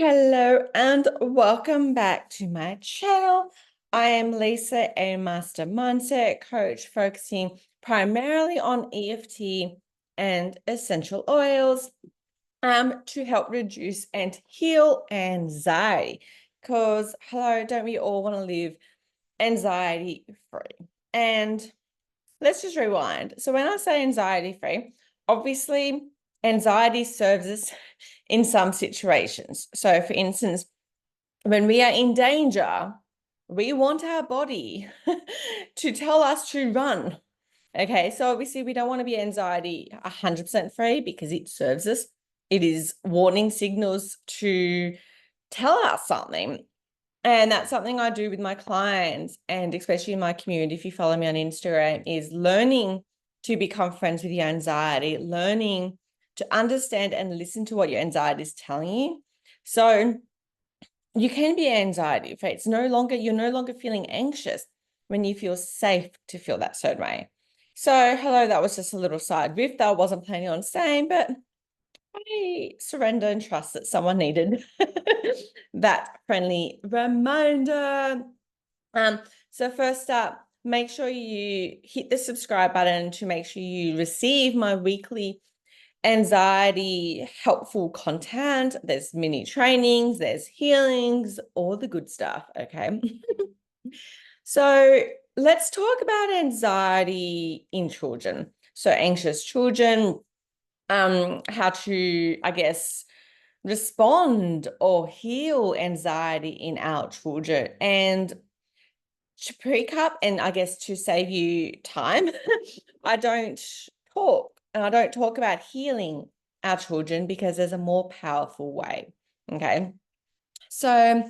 Hello, and welcome back to my channel. I am Lisa, a master mindset coach focusing primarily on EFT and essential oils to help reduce and heal anxiety. Because, hello, don't we all want to live anxiety free? And let's just rewind. So when I say anxiety free, obviously anxiety serves us in some situations. So for instance, when we are in danger, we want our body to tell us to run. Okay, so obviously we don't want to be anxiety 100% free because it serves us. It is warning signals to tell us something. And that's something I do with my clients, and especially in my community. If you follow me on Instagram, is learning to become friends with your anxiety, learning to understand and listen to what your anxiety is telling you. So you can be anxiety free. You're no longer feeling anxious when you feel safe to feel that certain way. So, hello, that was just a little side riff that I wasn't planning on saying, but I surrender and trust that someone needed that friendly reminder. So first up, make sure you hit the subscribe button to make sure you receive my weekly anxiety helpful content. There's mini trainings, there's healings, all the good stuff. Okay. So let's talk about anxiety in children. So anxious children, how to, I guess, respond or heal anxiety in our children. And to pre-cup, and I guess to save you time, I don't talk about healing our children because there's a more powerful way. Okay. So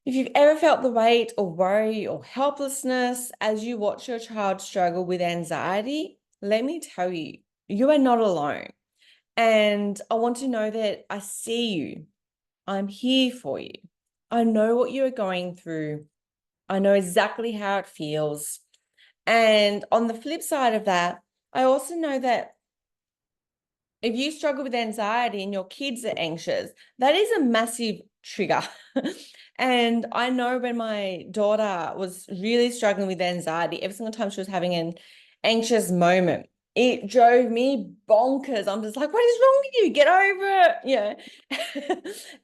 if you've ever felt the weight or worry or helplessness as you watch your child struggle with anxiety, let me tell you, you are not alone. And I want to know that I see you. I'm here for you. I know what you're going through. I know exactly how it feels. And on the flip side of that, I also know that if you struggle with anxiety and your kids are anxious, that is a massive trigger. And I know when my daughter was really struggling with anxiety, every single time she was having an anxious moment, it drove me bonkers. I'm just like, what is wrong with you? Get over it. Yeah.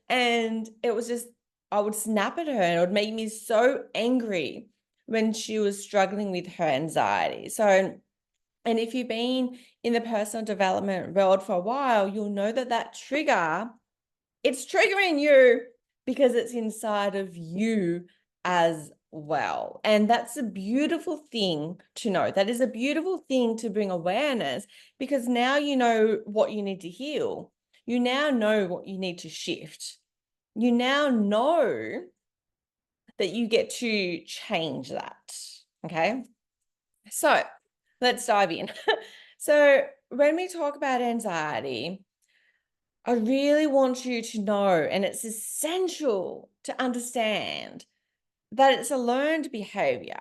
And it was just, I would snap at her and it would make me so angry when she was struggling with her anxiety. So, and if you've been in the personal development world for a while, you'll know that that trigger, it's triggering you because it's inside of you as well. And that's a beautiful thing to know. That is a beautiful thing to bring awareness, because now you know what you need to heal. You now know what you need to shift. You now know that you get to change that. Okay. So let's dive in. So when we talk about anxiety, I really want you to know, and it's essential to understand, that it's a learned behavior.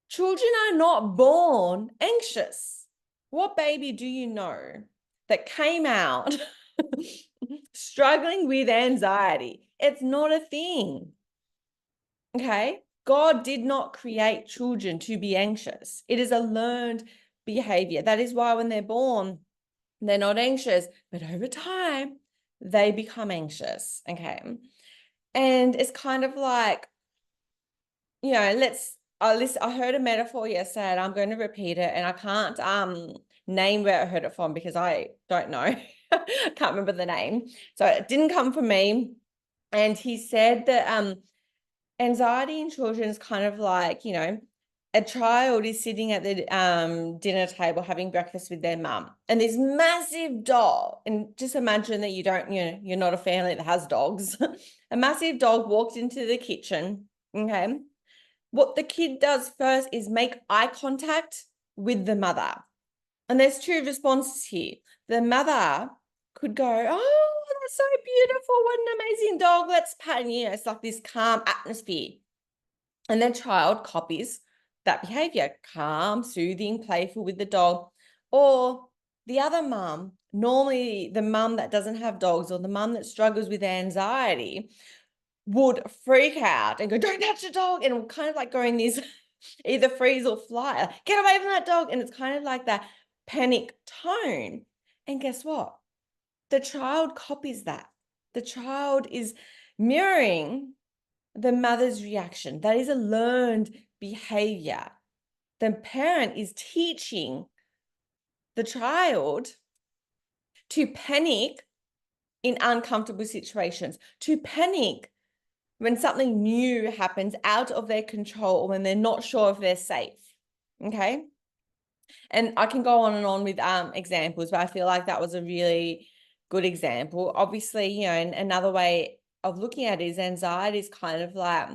Children are not born anxious. What baby do you know that came out struggling with anxiety? It's not a thing. Okay? God did not create children to be anxious. It is a learned behavior. That is why when they're born, they're not anxious, but over time, they become anxious. Okay. And it's kind of like, I heard a metaphor yesterday and I'm going to repeat it, and I can't name where I heard it from because I don't know. I can't remember the name. So it didn't come from me. And he said that anxiety in children is kind of like, a child is sitting at the dinner table having breakfast with their mum, and this massive dog, and just imagine that you're not a family that has dogs. A massive dog walked into the kitchen. Okay. What the kid does first is make eye contact with the mother. And there's two responses here. The mother could go, oh, that's so beautiful. What an amazing dog. Let's pat. And, it's like this calm atmosphere. And the child copies that behavior, calm, soothing, playful with the dog. Or The other mum, normally the mum that doesn't have dogs or the mum that struggles with anxiety, would freak out and go, don't touch the dog. And kind of like going this either freeze or fly, get away from that dog. And it's kind of like that panic tone. And guess what? The child copies that. The child is mirroring the mother's reaction. That is a learned behavior. The parent is teaching the child to panic in uncomfortable situations, to panic when something new happens out of their control or when they're not sure if they're safe. Okay. And I can go on and on with examples, but I feel like that was a really good example. Obviously, you know, and another way of looking at it is anxiety is kind of like,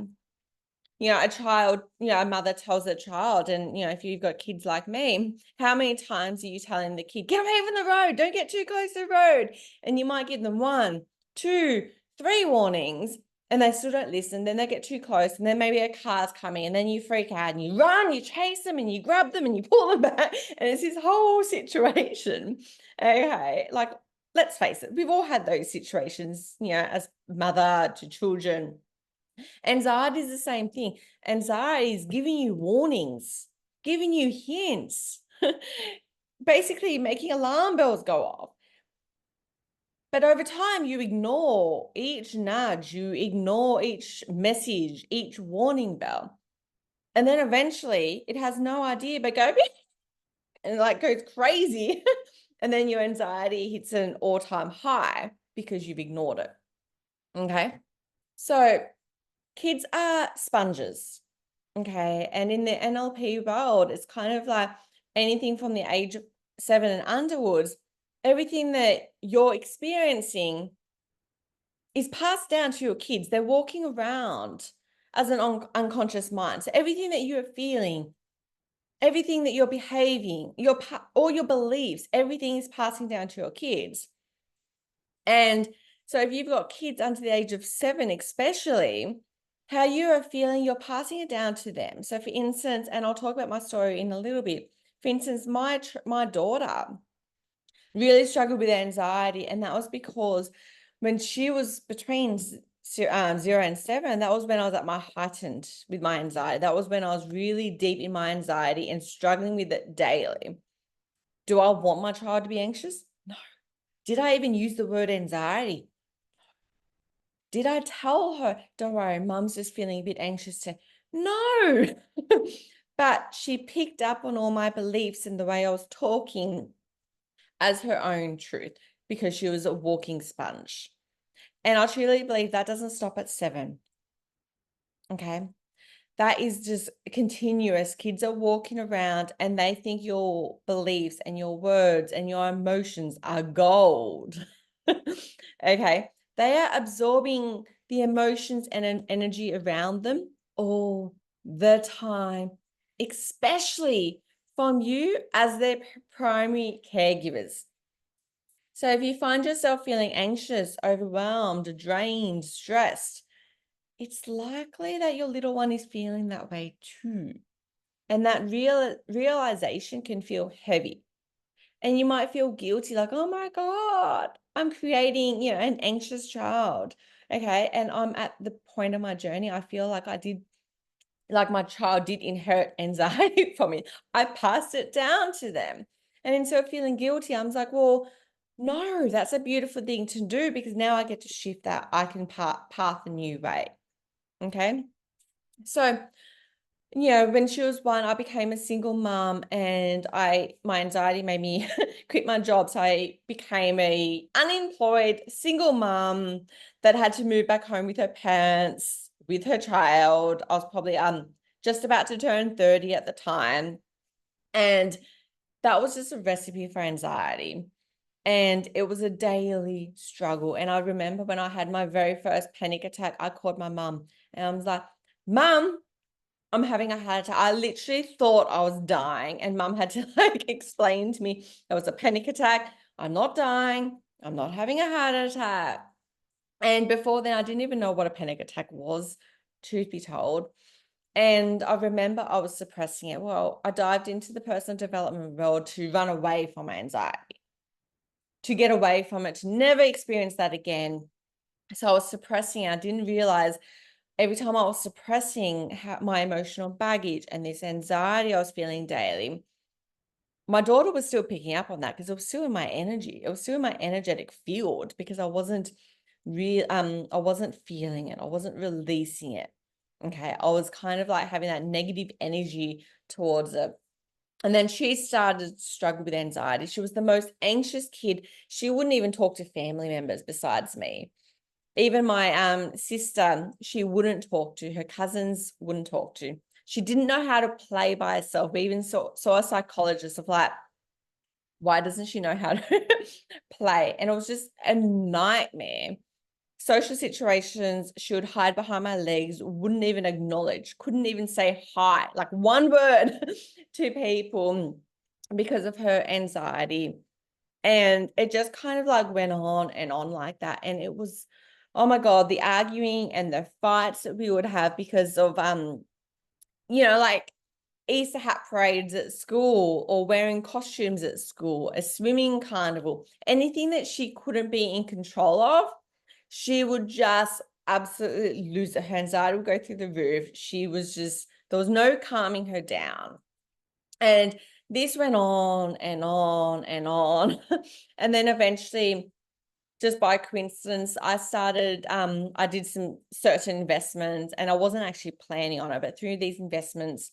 you know, a child, you know, a mother tells a child, and, you know, if you've got kids like me, how many times are you telling the kid, get away from the road, don't get too close to the road? And you might give them 1, 2, 3 warnings, and they still don't listen. Then they get too close, and then maybe a car's coming, and then you freak out and you run, you chase them, and you grab them, and you pull them back, and it's this whole situation. Okay, like, let's face it, we've all had those situations, you know, as mother to children. Anxiety is the same thing. Anxiety is giving you warnings, giving you hints, basically making alarm bells go off. But over time, you ignore each nudge, you ignore each message, each warning bell. And then eventually it has no idea, but go and like goes crazy. And then your anxiety hits an all-time high because you've ignored it. Okay. So kids are sponges. Okay. And in the NLP world, it's kind of like anything from the age of 7 and underwards, everything that you're experiencing is passed down to your kids. They're walking around as an unconscious mind. So everything that you're feeling, everything that you're behaving, all your beliefs, everything is passing down to your kids. And so if you've got kids under the age of 7, especially, how you are feeling, you're passing it down to them. So for instance, and I'll talk about my story in a little bit. For instance, my daughter really struggled with anxiety, and that was because when she was between 0 and 7, that was when I was at my heightened with my anxiety. That was when I was really deep in my anxiety and struggling with it daily. Do I want my child to be anxious? No. Did I even use the word anxiety? Did I tell her, don't worry, mum's just feeling a bit anxious today? No. But she picked up on all my beliefs and the way I was talking as her own truth because she was a walking sponge. And I truly believe that doesn't stop at 7. Okay. That is just continuous. Kids are walking around and they think your beliefs and your words and your emotions are gold. Okay. They are absorbing the emotions and an energy around them all the time, especially from you as their primary caregivers. So if you find yourself feeling anxious, overwhelmed, drained, stressed, it's likely that your little one is feeling that way too. And that realization can feel heavy. And you might feel guilty, like, oh my God, I'm creating, you know, an anxious child. Okay. And I'm at the point of my journey, I feel like my child did inherit anxiety from me. I passed it down to them. And instead of feeling guilty, I'm like, well, no, that's a beautiful thing to do because now I get to shift that. I can path a new way. Okay. So, you know, when she was 1, I became a single mom and my anxiety made me quit my job. So I became a unemployed single mom that had to move back home with her parents, with her child. I was probably just about to turn 30 at the time. And that was just a recipe for anxiety. And it was a daily struggle. And I remember when I had my very first panic attack, I called my mum and I was like, Mum, I'm having a heart attack. I literally thought I was dying. And mum had to like explain to me it was a panic attack. I'm not dying. I'm not having a heart attack. And before then, I didn't even know what a panic attack was, truth be told. And I remember I was suppressing it. Well, I dived into the personal development world to run away from my anxiety. to get away from it, to never experience that again. So I was suppressing. I didn't realize every time I was suppressing my emotional baggage and this anxiety I was feeling daily, my daughter was still picking up on that because it was still in my energy. It was still in my energetic field because I wasn't I wasn't feeling it. I wasn't releasing it. Okay. I was kind of like having that negative energy towards it. And then she started to struggle with anxiety. She was the most anxious kid. She wouldn't even talk to family members besides me. Even my sister, she wouldn't talk to. Her cousins wouldn't talk to. She didn't know how to play by herself. We even saw a psychologist of like, why doesn't she know how to play? And it was just a nightmare. Social situations, she would hide behind my legs, wouldn't even acknowledge, couldn't even say hi, like one word to people because of her anxiety. And it just kind of like went on and on like that. And it was, oh my God, the arguing and the fights that we would have because of like Easter hat parades at school or wearing costumes at school, a swimming carnival, anything that she couldn't be in control of, she would just absolutely lose it. Her anxiety would go through the roof. She was just, there was no calming her down. And this went on and on and on. And then eventually, just by coincidence, I did some certain investments and I wasn't actually planning on it, but through these investments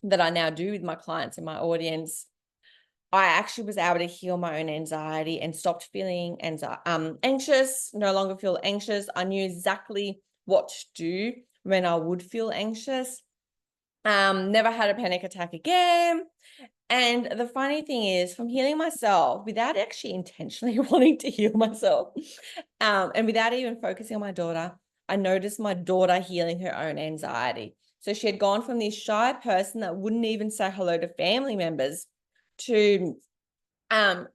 that I now do with my clients and my audience, I actually was able to heal my own anxiety and stopped feeling anxious, no longer feel anxious. I knew exactly what to do when I would feel anxious. Never had a panic attack again. And the funny thing is, from healing myself without actually intentionally wanting to heal myself, and without even focusing on my daughter, I noticed my daughter healing her own anxiety. So she had gone from this shy person that wouldn't even say hello to family members to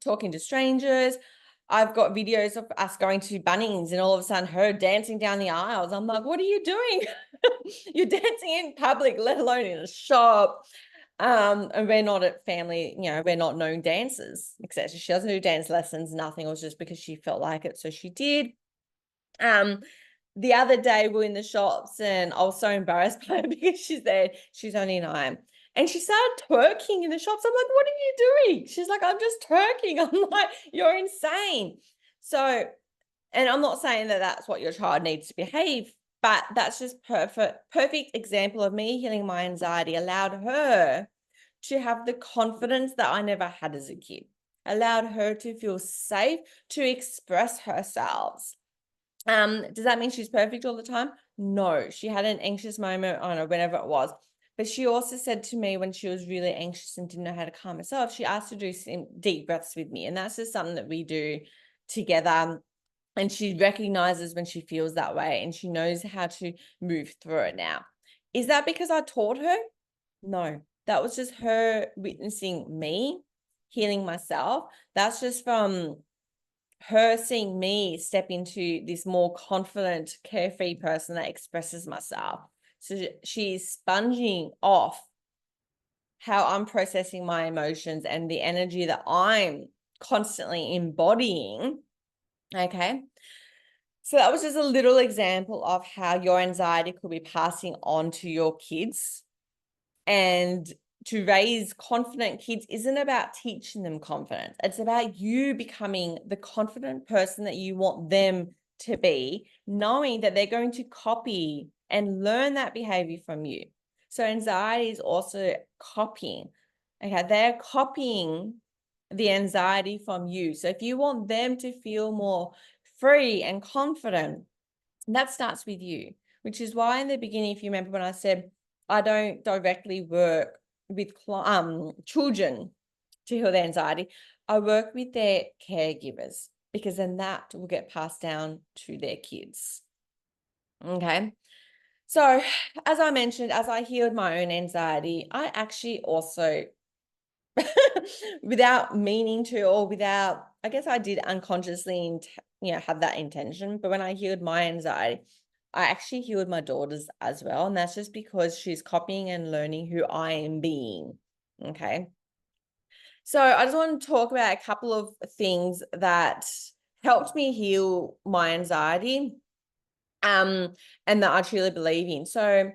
talking to strangers. I've got videos of us going to Bunnings and all of a sudden her dancing down the aisles. I'm like, what are you doing? You're dancing in public, let alone in a shop. And we're not at family, we're not known dancers, etc. She doesn't do dance lessons, nothing. It was just because she felt like it. So she did. The other day we were in the shops and I was so embarrassed by her because she's there. She's only 9. And she started twerking in the shops. I'm like, what are you doing? She's like, I'm just twerking. I'm like, you're insane. So, and I'm not saying that that's what your child needs to behave, but that's just perfect example of me healing my anxiety, allowed her to have the confidence that I never had as a kid, allowed her to feel safe to express herself. Does that mean she's perfect all the time? No, she had an anxious moment, I don't know, whenever it was. But she also said to me when she was really anxious and didn't know how to calm herself, she asked to do some deep breaths with me. And that's just something that we do together. And she recognizes when she feels that way and she knows how to move through it now. Is that because I taught her? No, that was just her witnessing me healing myself. That's just from her seeing me step into this more confident, carefree person that expresses myself. So she's sponging off how I'm processing my emotions and the energy that I'm constantly embodying. Okay. So that was just a little example of how your anxiety could be passing on to your kids. And to raise confident kids isn't about teaching them confidence. It's about you becoming the confident person that you want them to be, knowing that they're going to copy and learn that behavior from you. So anxiety is also copying. Okay, they're copying the anxiety from you. So if you want them to feel more free and confident, that starts with you, which is why in the beginning, if you remember when I said, I don't directly work with children to heal their anxiety, I work with their caregivers because then that will get passed down to their kids. Okay. So as I mentioned, as I healed my own anxiety, I actually also without meaning to, or without, I guess I did unconsciously, have that intention. But when I healed my anxiety, I actually healed my daughters as well. And that's just because she's copying and learning who I am being. Okay. So I just want to talk about a couple of things that helped me heal my anxiety, and that I truly believe in. So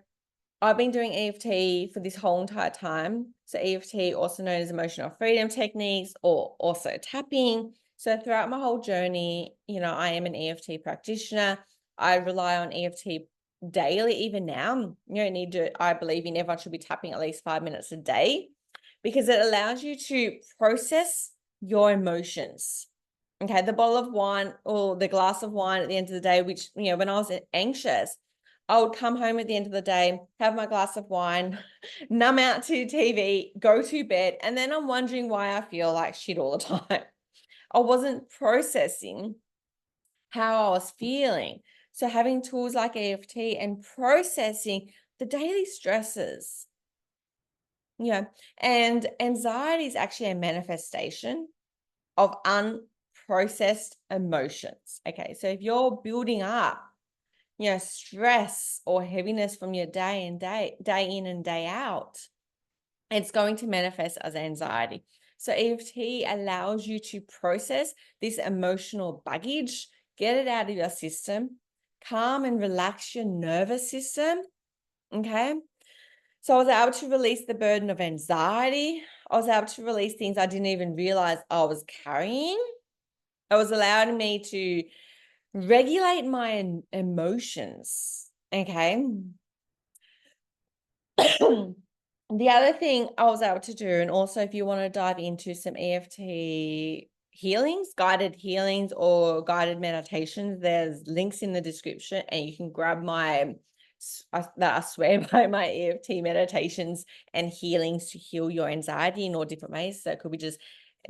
I've been doing EFT for this whole entire time. So EFT, also known as emotional freedom techniques, or also tapping. So throughout my whole journey, I am an EFT practitioner. I rely on EFT daily, even now. You don't need to, I believe in everyone should be tapping at least 5 minutes a day, because it allows you to process your emotions. Okay, the bottle of wine or the glass of wine at the end of the day, which, when I was anxious, I would come home at the end of the day, have my glass of wine, numb out to TV, go to bed, and then I'm wondering why I feel like shit all the time. I wasn't processing how I was feeling. So having tools like EFT and processing the daily stresses, and anxiety is actually a manifestation of unprocessed emotions. Okay, so if you're building up, stress or heaviness from your day in and day out, it's going to manifest as anxiety. So EFT allows you to process this emotional baggage, get it out of your system, calm and relax your nervous system. Okay. So I was able to release the burden of anxiety. I was able to release things I didn't even realize I was carrying. It was allowing me to regulate my emotions. Okay. The other thing I was able to do, and also if you want to dive into some EFT healings, guided healings or guided meditations, there's links in the description, and you can grab that I swear by, my EFT meditations and healings to heal your anxiety in all different ways. So it could be just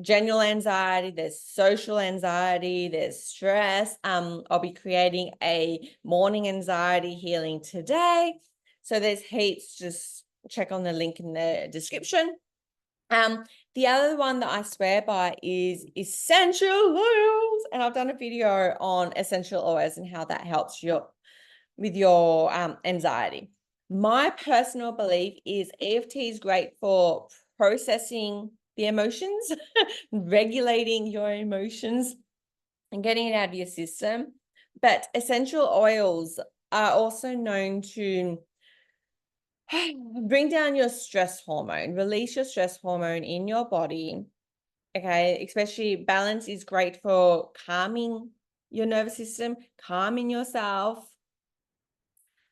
general anxiety, there's social anxiety, there's stress. I'll be creating a morning anxiety healing today. So there's heaps, just check on the link in the description. The other one that I swear by is essential oils. And I've done a video on essential oils and how that helps you with your anxiety. My personal belief is EFT is great for processing the emotions, regulating your emotions, and getting it out of your system. But essential oils are also known to bring down your stress hormone, release your stress hormone in your body. Okay, especially balance is great for calming your nervous system, calming yourself.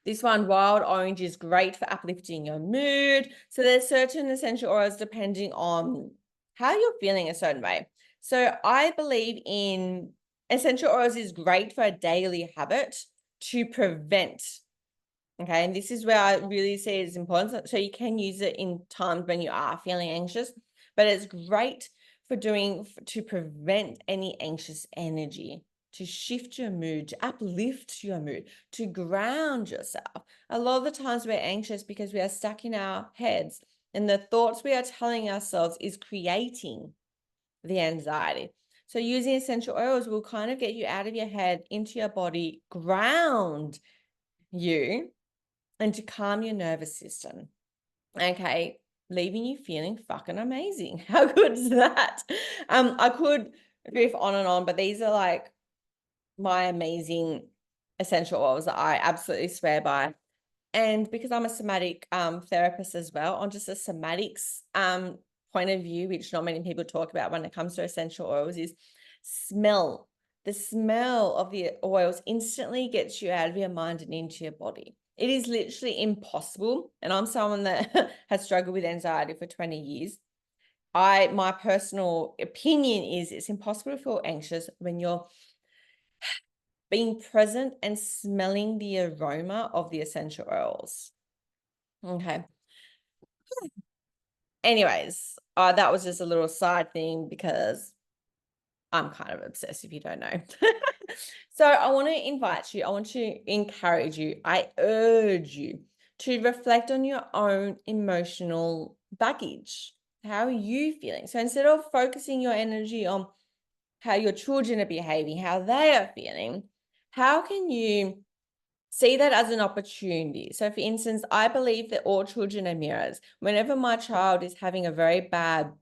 This one, wild orange, is great for uplifting your mood. So there's certain essential oils depending on how you're feeling a certain way. So I believe in essential oils is great for a daily habit to prevent. Okay, and this is where I really see it's important. So you can use it in times when you are feeling anxious, but it's great for to prevent any anxious energy, to shift your mood, to uplift your mood, to ground yourself. A lot of the times we're anxious because we are stuck in our heads, and the thoughts we are telling ourselves is creating the anxiety. So using essential oils will kind of get you out of your head, into your body, ground you, and to calm your nervous system. Okay, leaving you feeling fucking amazing. How good is that? I could riff on and on, but these are like my amazing essential oils that I absolutely swear by. And because I'm a somatic therapist as well, on just a somatics point of view, which not many people talk about when it comes to essential oils, is smell. The smell of the oils instantly gets you out of your mind and into your body. It is literally impossible. And I'm someone that has struggled with anxiety for 20 years. My personal opinion is it's impossible to feel anxious when you're being present and smelling the aroma of the essential oils. Okay. Anyways, that was just a little side thing because I'm kind of obsessed, if you don't know. So I want to invite you, I want to encourage you, I urge you to reflect on your own emotional baggage. How are you feeling? So instead of focusing your energy on how your children are behaving, how they are feeling, how can you see that as an opportunity? So for instance, I believe that all children are mirrors. Whenever my child is having a very bad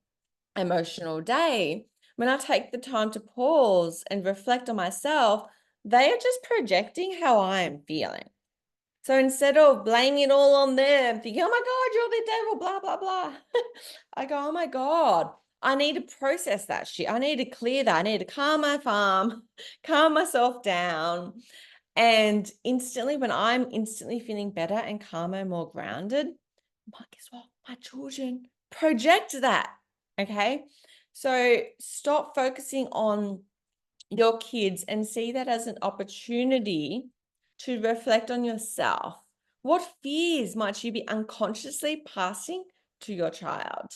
emotional day, when I take the time to pause and reflect on myself, they are just projecting how I am feeling. So instead of blaming it all on them, thinking, oh my God, you're the devil, blah, blah, blah, I go, oh my God, I need to process that shit. I need to clear that. I need to calm my farm, calm myself down. And instantly, when I'm instantly feeling better and calmer, more grounded, guess what? My children project that. Okay. So stop focusing on your kids and see that as an opportunity to reflect on yourself. What fears might you be unconsciously passing to your child?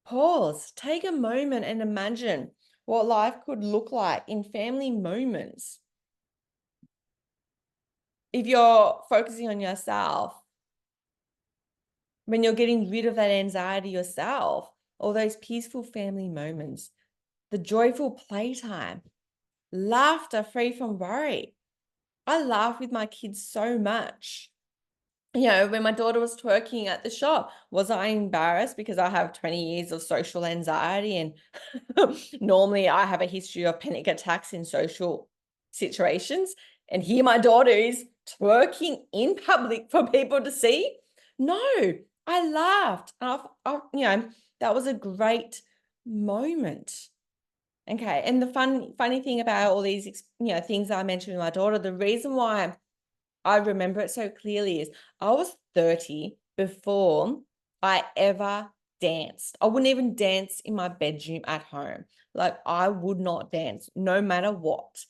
Pause, take a moment and imagine what life could look like in family moments. If you're focusing on yourself, when you're getting rid of that anxiety yourself, all those peaceful family moments, the joyful playtime, laughter free from worry. I laugh with my kids so much. When my daughter was twerking at the shop, was I embarrassed because I have 20 years of social anxiety and normally I have a history of panic attacks in social situations, and here my daughter is twerking in public for people to see? No, I laughed. That was a great moment. Okay, and the funny thing about all these things I mentioned with my daughter, the reason why I remember it so clearly is I was 30 before I ever danced. I wouldn't even dance in my bedroom at home. Like, I would not dance no matter what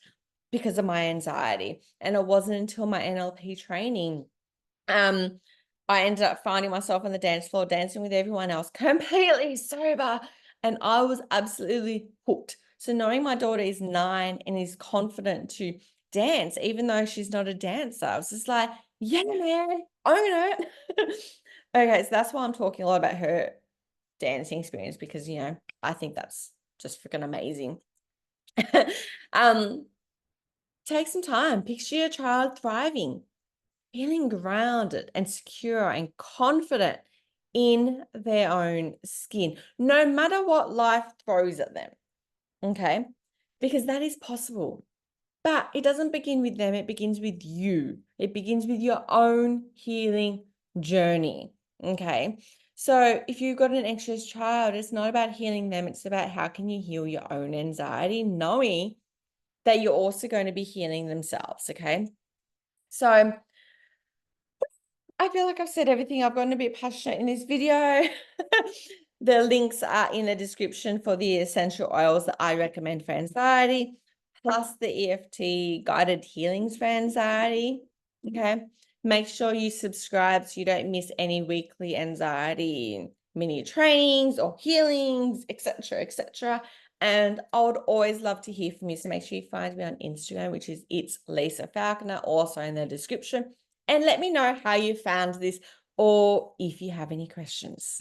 because of my anxiety. And it wasn't until my NLP training, I ended up finding myself on the dance floor dancing with everyone else, completely sober. And I was absolutely hooked. So knowing my daughter is 9 and is confident to dance, even though she's not a dancer, I was just like, yeah, man, own it. Okay, so that's why I'm talking a lot about her dancing experience, because, I think that's just freaking amazing. Take some time, picture your child thriving, feeling grounded and secure and confident in their own skin, no matter what life throws at them. Okay, because that is possible. But it doesn't begin with them, it begins with you. It begins with your own healing journey. Okay. So if you've got an anxious child, it's not about healing them, it's about how can you heal your own anxiety, knowing that you're also going to be healing themselves. Okay. So I feel like I've said everything. I've gotten a bit passionate in this video. The links are in the description for the essential oils that I recommend for anxiety, plus the EFT guided healings for anxiety. Okay. Make sure you subscribe so you don't miss any weekly anxiety mini trainings or healings, etc., etc. And I would always love to hear from you. So make sure you find me on Instagram, which is It's Lisa Falconer, also in the description. And let me know how you found this or if you have any questions.